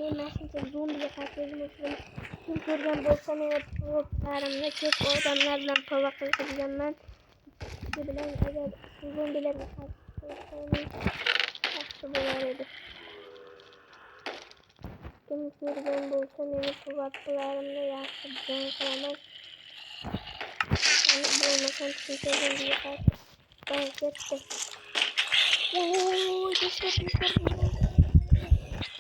Mashinaga zombiga qarshi o'zimni kim ko'rgan bo'lsa meni to'plarimda ko'p odamlar bilan tova qilganman. Ikki bilan agar zombilarga qarshi yaxshi bo'lar edi. Kim ko'rgan bo'lsa meni tovaklarimda yaxshi jon qilaman. Ani bo'lmasam kimga zombiga qarshi ben ketdim. Oy, düşler.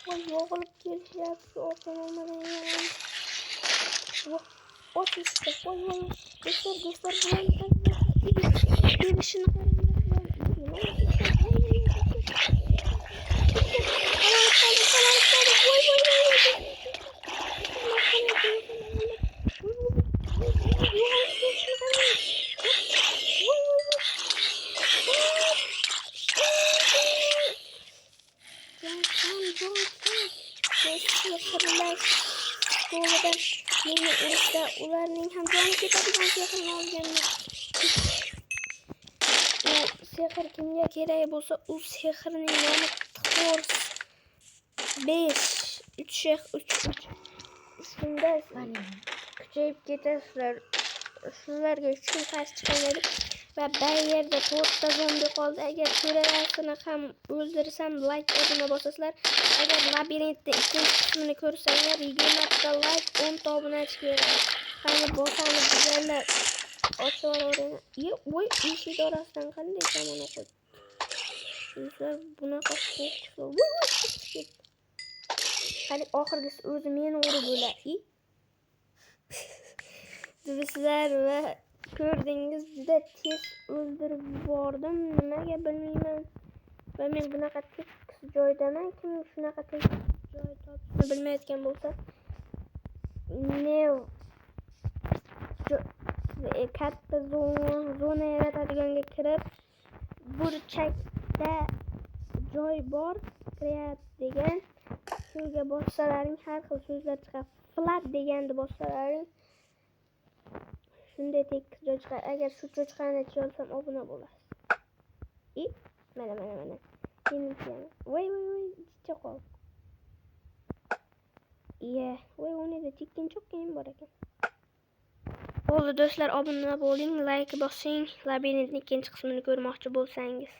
Oy, yoğulup gelishyapti oson olmadan ya. Ot işte. Oy, düşler bulan gelişini ularning ham joni ketadigan sehrni olganman. U sehr kimga kerak bo'lsa, u sehrning nomi Tors 5 3 shunda kuchayib ketasizlar. Sizlarga 3 kun qarshi chiqamaydi va bir yerda 4 ta zombi qoldi. Agar ko'ralasini ham o'ldirsam like obuna bosasizlar. Agar labirintni ikkinchi qismini ko'rsanglar 20 ta like 10 ta obunachi beradi. Qani bosani bizlarlar ochavering. Voy, eshik orasidan qanday zamon o'qidi. Sizlar bunaqa qo'rqsa. Voy. Qani oxirgisi o'zi meni urib o'ladi. Sizlar va ko'rdingiz juda tez o'ldirib yubordim. Nimaga bilmayman. Va men bunaqa tekis joydaman. Kim shunaqa tekis joy topishni bilmayotgan bo'lsa, katta zona yaradiganga kirib, burchakda joy bor, create degan shunga bossalaring har xil so'zlar chiqadi. Flat deganni bossalaring shunday tekis joy chiqadi. Agar shu cho'chqani cholsam obuna bo'lasiz. Mana. Menimcha. Voy, jicha qol. Voy, unida tikkinchoqqayam bor ekan. Bo'ldi do'stlar, obuna bo'ling, like bosing, labirintning ikkinchi qismini ko'rmoqchi bo'lsangiz.